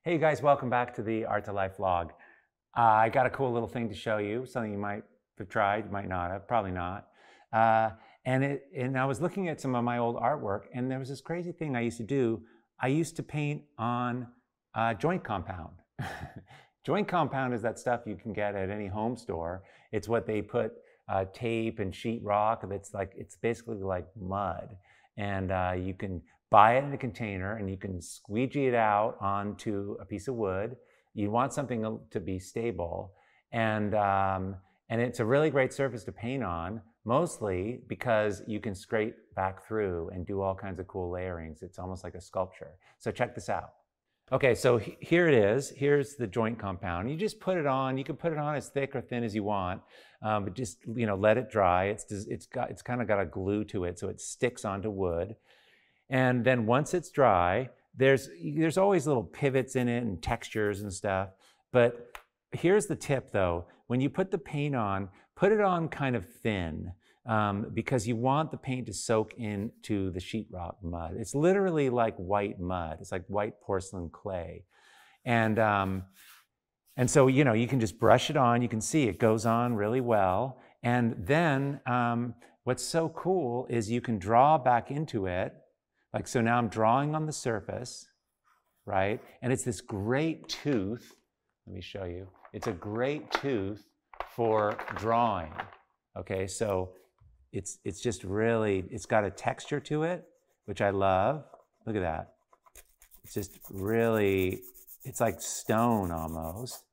Hey you guys, welcome back to the Art2Life vlog. I got a cool little thing to show you, something you might have tried, might not have, probably not. And I was looking at some of my old artwork, and there was this crazy thing I used to do. I used to paint on joint compound. Joint compound is that stuff you can get at any home store. It's what they put tape and sheetrock. It's basically like mud, and you can buy it in a container and you can squeegee it out onto a piece of wood. You want something to be stable, and it's a really great surface to paint on, mostly because you can scrape back through and do all kinds of cool layerings. It's almost like a sculpture. So check this out. Okay, so here it is. Here's the joint compound. You just put it on. You can put it on as thick or thin as you want, but just let it dry. It's kind of got a glue to it, so it sticks onto wood. And then once it's dry, there's always little pivots in it and textures and stuff. But here's the tip though. When you put the paint on, put it on kind of thin because you want the paint to soak into the sheetrock mud. It's literally like white mud. It's like white porcelain clay. And so, you can just brush it on. You can see it goes on really well. And then what's so cool is you can draw back into it. So now I'm drawing on the surface, right? And it's this great tooth. Let me show you. It's a great tooth for drawing. Okay, so it's just really, it's got a texture to it, which I love. Look at that. It's just really, it's like stone almost.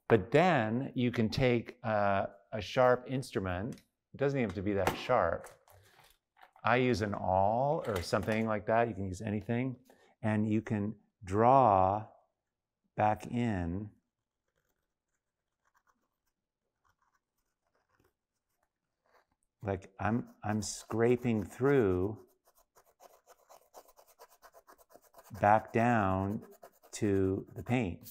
But then you can take a sharp instrument. It doesn't even have to be that sharp. I use an awl or something like that. You can use anything. And you can draw back in. Like I'm scraping through back down to the paint.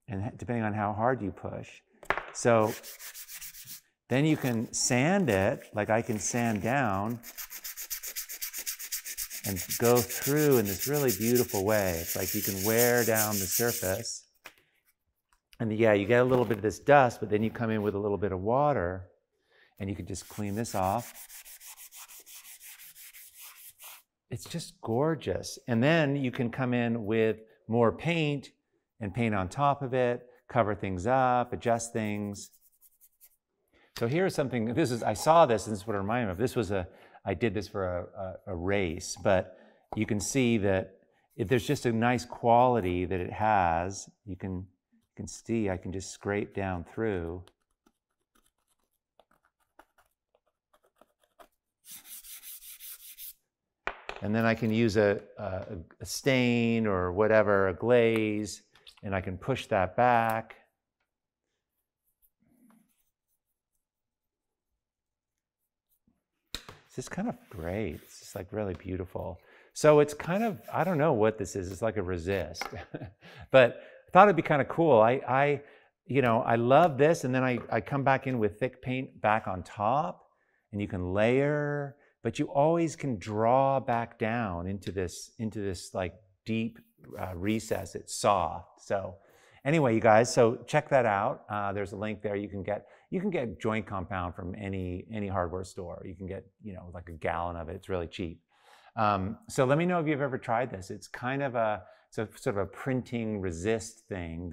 And depending on how hard you push. So then you can sand it, like I can sand down and go through in this really beautiful way. It's like you can wear down the surface. And yeah, you get a little bit of this dust, but then you come in with a little bit of water and you can just clean this off. It's just gorgeous. And then you can come in with more paint and paint on top of it, cover things up, adjust things. So here's something, I saw this, and this is what it reminded me of. I did this for a race, but you can see that there's just a nice quality that it has. You can see, I can just scrape down through. And then I can use a stain or whatever, a glaze, and I can push that back. It's just kind of great. It's just like really beautiful. So it's kind of, I don't know what this is. It's like a resist. But I thought it'd be kind of cool. I love this, and then I come back in with thick paint back on top, and you can layer, but you always can draw back down into this like deep recess. It's soft. So anyway, you guys, so check that out. There's a link there. You can get joint compound from any hardware store. You can get like a gallon of it. It's really cheap. So let me know if you've ever tried this. It's kind of sort of a printing resist thing,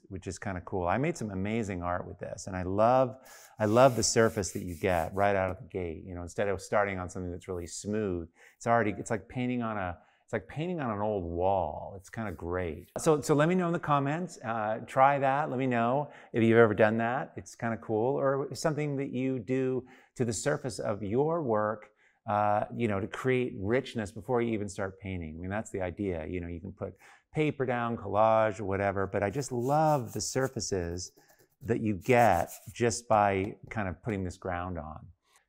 which is kind of cool. I made some amazing art with this, and I love the surface that you get right out of the gate. Instead of starting on something that's really smooth, it's like painting on an old wall. It's kind of great. So let me know in the comments. Try that. Let me know if you've ever done that. It's kind of cool, or something that you do to the surface of your work, to create richness before you even start painting. I mean, that's the idea. You can put paper down, collage, or whatever. But I just love the surfaces that you get just by kind of putting this ground on.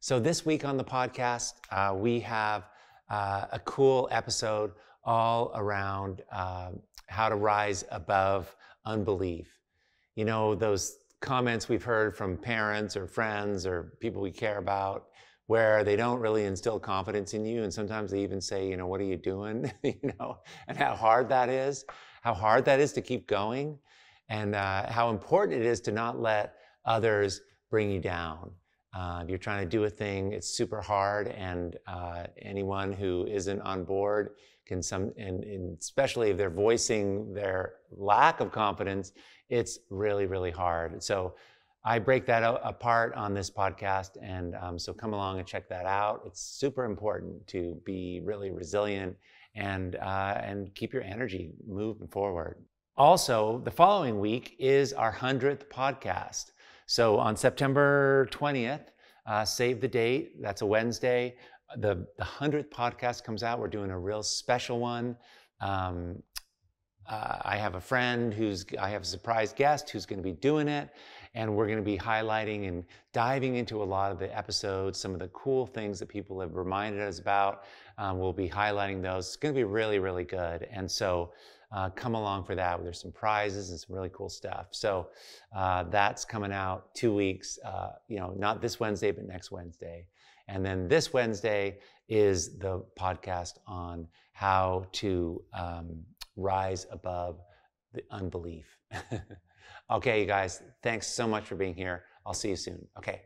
So this week on the podcast, we have a cool episode all around how to rise above unbelief. Those comments we've heard from parents or friends or people we care about where they don't really instill confidence in you. And sometimes they even say, you know, what are you doing? You know, and how hard that is to keep going, and how important it is to not let others bring you down. If you're trying to do a thing, it's super hard, and anyone who isn't on board can and especially if they're voicing their lack of confidence, it's really, really hard. So I break that apart on this podcast, and so come along and check that out. It's super important to be really resilient and keep your energy moving forward. Also, the following week is our 100th podcast. So on September 20th, save the date. That's a Wednesday. The 100th podcast comes out. We're doing a real special one. I have a friend I have a surprise guest who's going to be doing it, and we're going to be highlighting and diving into a lot of the episodes, some of the cool things that people have reminded us about. We'll be highlighting those. It's going to be really, really good. And so come along for that. There's some prizes and some really cool stuff. So that's coming out 2 weeks, not this Wednesday, but next Wednesday. And then this Wednesday is the podcast on how to rise above the unbelief. Okay, you guys, thanks so much for being here. I'll see you soon. Okay.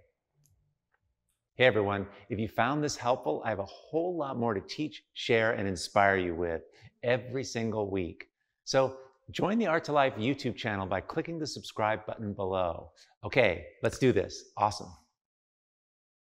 Hey, everyone. If you found this helpful, I have a whole lot more to teach, share, and inspire you with every single week. So join the Art2Life YouTube channel by clicking the subscribe button below. Okay, let's do this. Awesome.